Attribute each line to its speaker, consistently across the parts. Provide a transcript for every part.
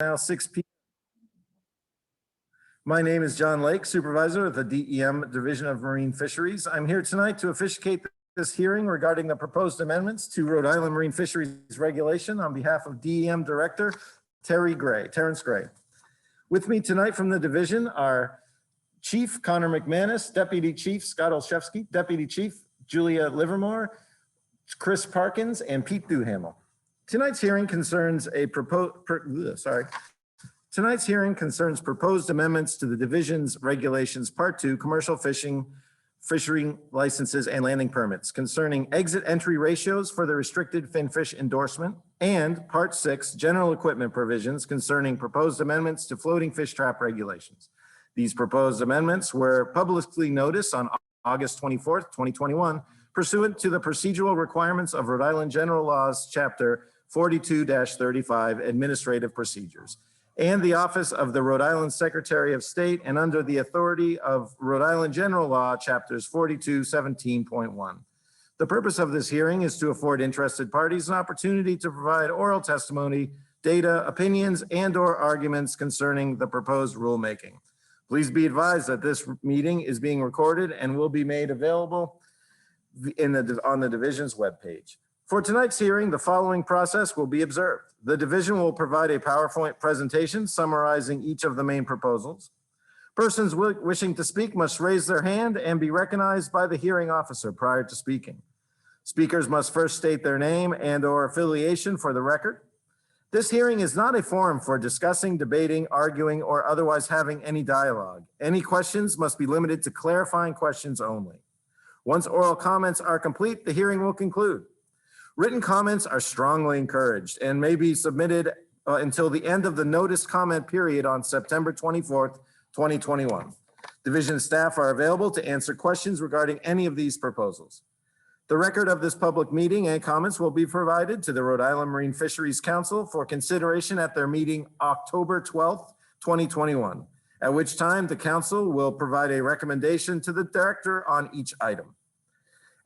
Speaker 1: Now 6 p.m. My name is John Lake, Supervisor of the DEM Division of Marine Fisheries. I'm here tonight to officiate this hearing regarding the proposed amendments to Rhode Island Marine Fisheries Regulation on behalf of DEM Director Terrence Gray. With me tonight from the division are Chief Connor McManus, Deputy Chief Scott Olszewski, Deputy Chief Julia Livermore, Chris Parkins, and Pete Duhamel. Tonight's hearing concerns proposed amendments to the division's regulations, Part 2, commercial fishery licenses and landing permits concerning exit entry ratios for the restricted finfish endorsement, and Part 6, general equipment provisions concerning proposed amendments to floating fish trap regulations. These proposed amendments were publicly noticed on August 24th, 2021, pursuant to the procedural requirements of Rhode Island General Laws, Chapter 42-35, Administrative Procedures, and the Office of the Rhode Island Secretary of State, and under the authority of Rhode Island General Law, Chapters 42-17.1. The purpose of this hearing is to afford interested parties an opportunity to provide oral testimony, data, opinions, and/or arguments concerning the proposed rulemaking. Please be advised that this meeting is being recorded and will be made available on the division's webpage. For tonight's hearing, the following process will be observed. The division will provide a PowerPoint presentation summarizing each of the main proposals. Persons wishing to speak must raise their hand and be recognized by the hearing officer prior to speaking. Speakers must first state their name and/or affiliation for the record. This hearing is not a forum for discussing, debating, arguing, or otherwise having any dialogue. Any questions must be limited to clarifying questions only. Once oral comments are complete, the hearing will conclude. Written comments are strongly encouraged and may be submitted until the end of the notice comment period on September 24th, 2021. Division staff are available to answer questions regarding any of these proposals. The record of this public meeting and comments will be provided to the Rhode Island Marine Fisheries Council for consideration at their meeting October 12th, 2021, at which time the council will provide a recommendation to the director on each item.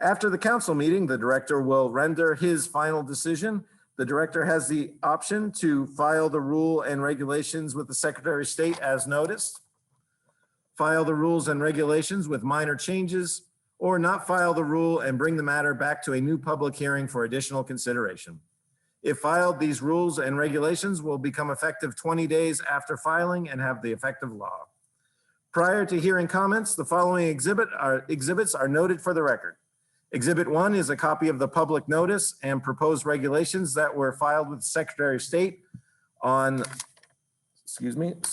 Speaker 1: After the council meeting, the director will render his final decision. The director has the option to file the rule and regulations with the Secretary of State as noticed, file the rules and regulations with minor changes, or not file the rule and bring the matter back to a new public hearing for additional consideration. If filed, these rules and regulations will become effective 20 days after filing and have the effect of law. Prior to hearing comments, the following exhibits are noted for the record. Exhibit 1 is a copy of the public notice and proposed regulations that were filed with the Secretary of State on, August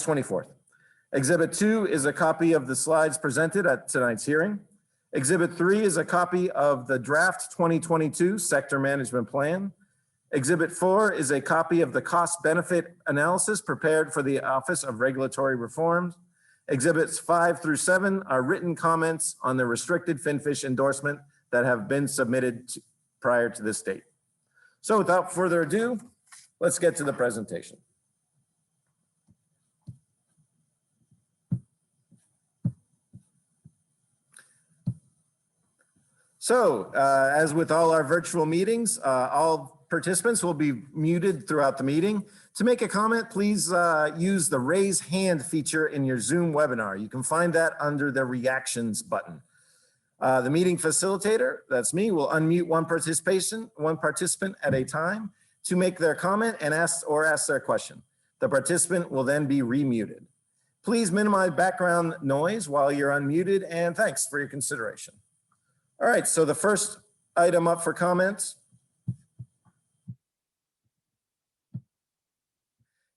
Speaker 1: 24th. Exhibit 2 is a copy of the slides presented at tonight's hearing. Exhibit 3 is a copy of the draft 2022 sector management plan. Exhibit 4 is a copy of the cost benefit analysis prepared for the Office of Regulatory Reform. Exhibits 5 through 7 are written comments on the restricted finfish endorsement that have been submitted prior to this date. So without further ado, let's get to the presentation. So as with all our virtual meetings, all participants will be muted throughout the meeting. To make a comment, please use the raise hand feature in your Zoom webinar. You can find that under the reactions button. The meeting facilitator, that's me, will unmute one participant at a time to make their comment and ask their question. The participant will then be remuted. Please minimize background noise while you're unmuted, and thanks for your consideration. All right, so the first item up for comments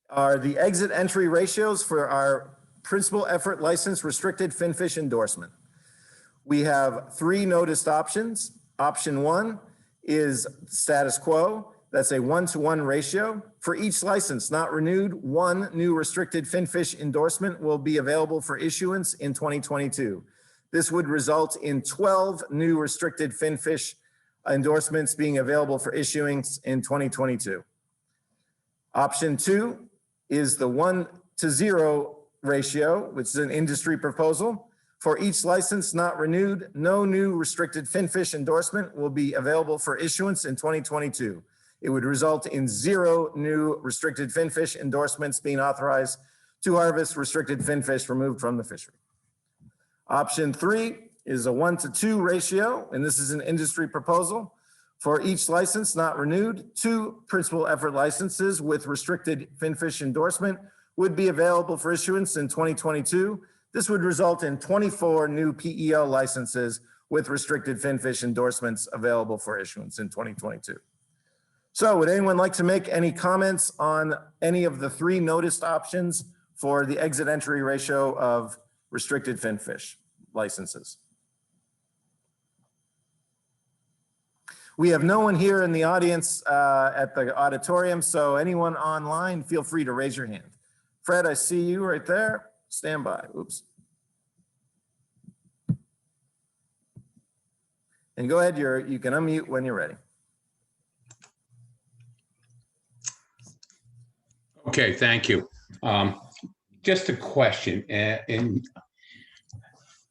Speaker 1: are the exit entry ratios for our principal effort license restricted finfish endorsement. We have 3 noticed options. Option 1 is status quo. That's a 1-to-1 ratio. For each license not renewed, 1 new restricted finfish endorsement will be available for issuance in 2022. This would result in 12 new restricted finfish endorsements being available for issuance in 2022. Option 2 is the 1-to-0 ratio, which is an industry proposal. For each license not renewed, no new restricted finfish endorsement will be available for issuance in 2022. It would result in 0 new restricted finfish endorsements being authorized to harvest restricted finfish removed from the fishery. Option 3 is a 1-to-2 ratio, and this is an industry proposal. For each license not renewed, 2 principal effort licenses with restricted finfish endorsement would be available for issuance in 2022. This would result in 24 new PEO licenses with restricted finfish endorsements available for issuance in 2022. So would anyone like to make any comments on any of the 3 noticed options for the exit entry ratio of restricted finfish licenses? We have no one here in the audience at the auditorium, so anyone online, feel free to raise your hand. Fred, I see you right there. Stand by. Oops. And go ahead, you can unmute when you're ready.
Speaker 2: Okay, thank you. Just a question, and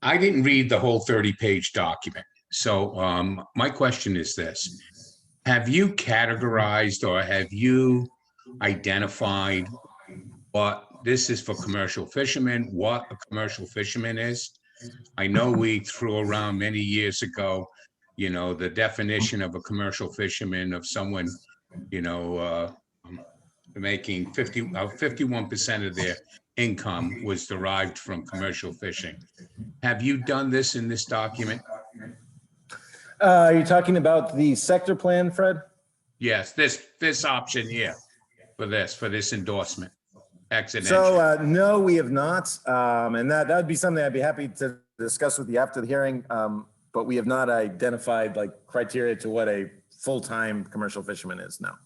Speaker 2: I didn't read the whole 30-page document. So my question is this: have you categorized or have you identified what this is for commercial fishermen, what a commercial fisherman is? I know we threw around many years ago, you know, the definition of a commercial fisherman of someone, you know, making 51% of their income was derived from commercial fishing. Have you done this in this document?
Speaker 1: Are you talking about the sector plan, Fred?
Speaker 2: Yes, this option here for this endorsement. Exit
Speaker 1: So
Speaker 2: entry.
Speaker 1: no, we have not, and that would be something I'd be happy to discuss with you after the hearing. But we have not identified like criteria to what a full-time commercial fisherman is now.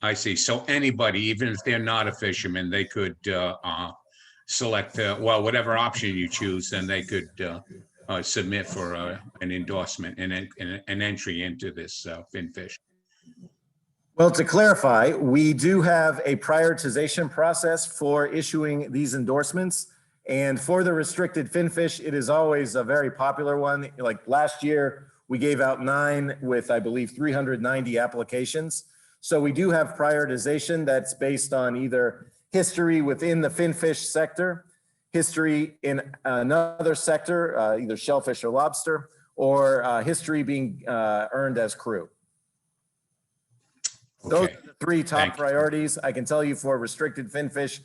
Speaker 2: I see. So anybody, even if they're not a fisherman, they could select well, whatever option you choose, then they could submit for an endorsement and an entry into this finfish.
Speaker 1: Well, to clarify, we do have a prioritization process for issuing these endorsements. And for the restricted finfish, it is always a very popular one. Like last year, we gave out 9 with, I believe, 390 applications. So we do have prioritization that's based on either history within the finfish sector, history in another sector, either shellfish or lobster, or history being earned as crew. Okay. Those are the 3 top priorities. I can tell you for restricted finfish,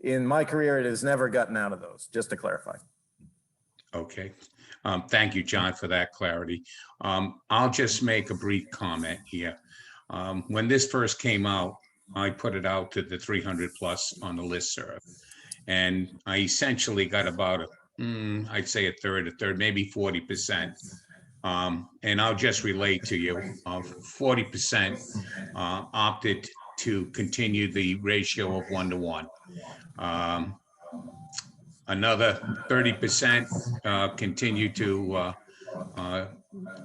Speaker 1: in my career, it has never gotten out of those, just to clarify.
Speaker 2: Okay. Thank you, John, for that clarity. I'll just make a brief comment here. When this first came out, I put it out to the 300 plus on the listserv. And I essentially got about, I'd say a third, maybe 40%. And I'll just relate to you, 40% opted to continue the ratio of 1-to-1. Another 30% continue to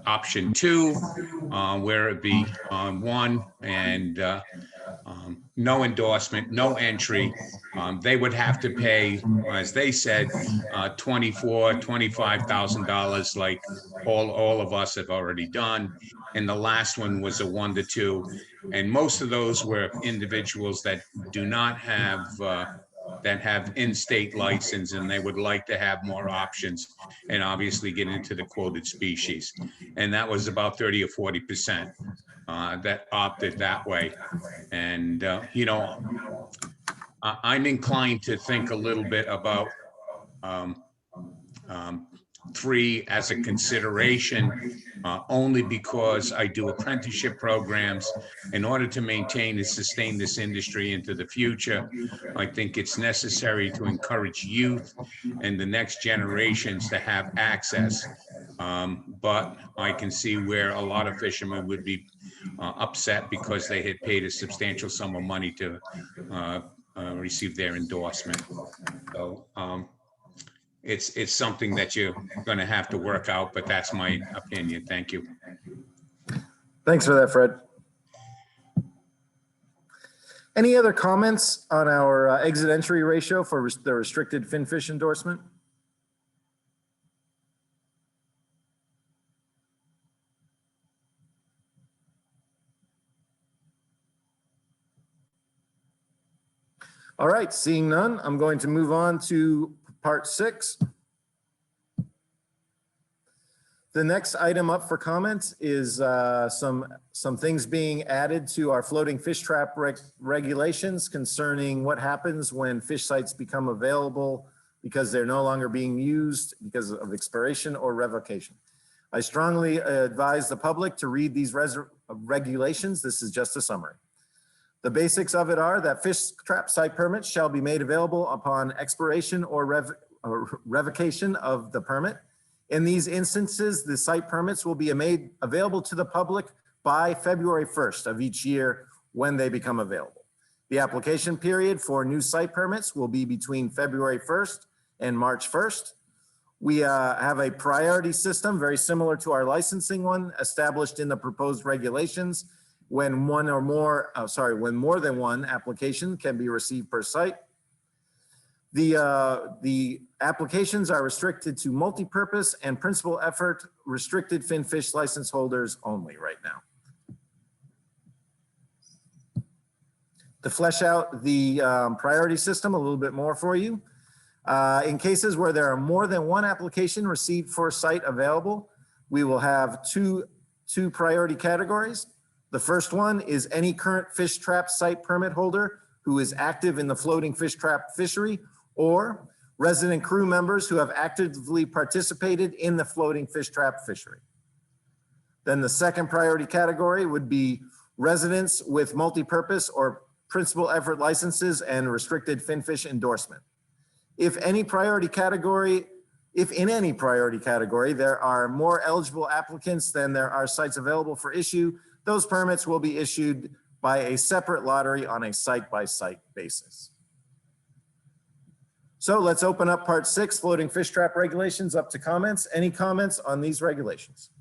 Speaker 2: option 2, where it be 1 and no endorsement, no entry. They would have to pay, as they said, $25,000 like all of us have already done. And the last one was a 1-to-2. And most of those were individuals that do not have that have in-state license, and they would like to have more options and obviously get into the quoted species. And that was about 30 or 40% that opted that way. And, you know, I'm inclined to think a little bit about 3 as a consideration, only because I do apprenticeship programs. In order to maintain and sustain this industry into the future, I think it's necessary to encourage youth and the next generations to have access. But I can see where a lot of fishermen would be upset because they had paid a substantial sum of money to receive their endorsement. So it's something that you're going to have to work out, but that's my opinion. Thank you.
Speaker 1: Thanks for that, Fred. Any other comments on our exit entry ratio for the restricted finfish endorsement? All right, seeing none, I'm going to move on to part 6. The next item up for comment is some things being added to our floating fish trap regulations concerning what happens when fish sites become available because they're no longer being used because of expiration or revocation. I strongly advise the public to read these regulations. This is just a summary. The basics of it are that fish trap site permits shall be made available upon expiration or revocation of the permit. In these instances, the site permits will be made available to the public by February 1st of each year when they become available. The application period for new site permits will be between February 1st and March 1st. We have a priority system very similar to our licensing one established in the proposed regulations when more than one application can be received per site. The applications are restricted to multi-purpose and principal effort restricted fin fish license holders only right now. To flesh out the priority system a little bit more for you, in cases where there are more than one application received for a site available, we will have two priority categories. The first one is any current fish trap site permit holder who is active in the floating fish trap fishery, or resident crew members who have actively participated in the floating fish trap fishery. Then the second priority category would be residents with multi-purpose or principal effort licenses and restricted fin fish endorsement. If in any priority category there are more eligible applicants than there are sites available for issue, those permits will be issued by a separate lottery on a site-by-site basis. So let's open up part 6, floating fish trap regulations, up to comments. Any comments on these regulations?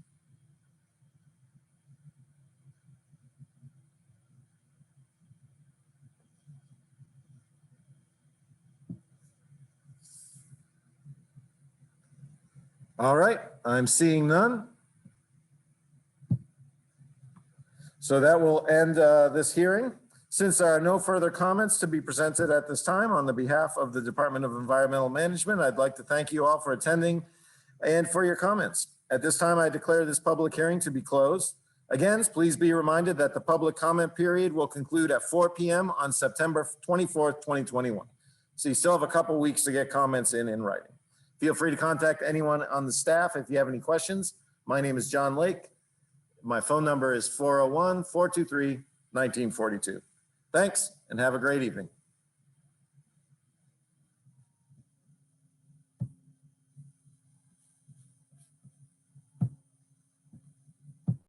Speaker 1: All right, I'm seeing none. So that will end this hearing. Since there are no further comments to be presented at this time, on the behalf of the Department of Environmental Management, I'd like to thank you all for attending and for your comments. At this time, I declare this public hearing to be closed. Again, please be reminded that the public comment period will conclude at 4 p.m. on September 24th, 2021. So you still have a couple weeks to get comments in writing. Feel free to contact anyone on the staff if you have any questions. My name is John Lake. My phone number is 401-423-1942. Thanks, and have a great evening.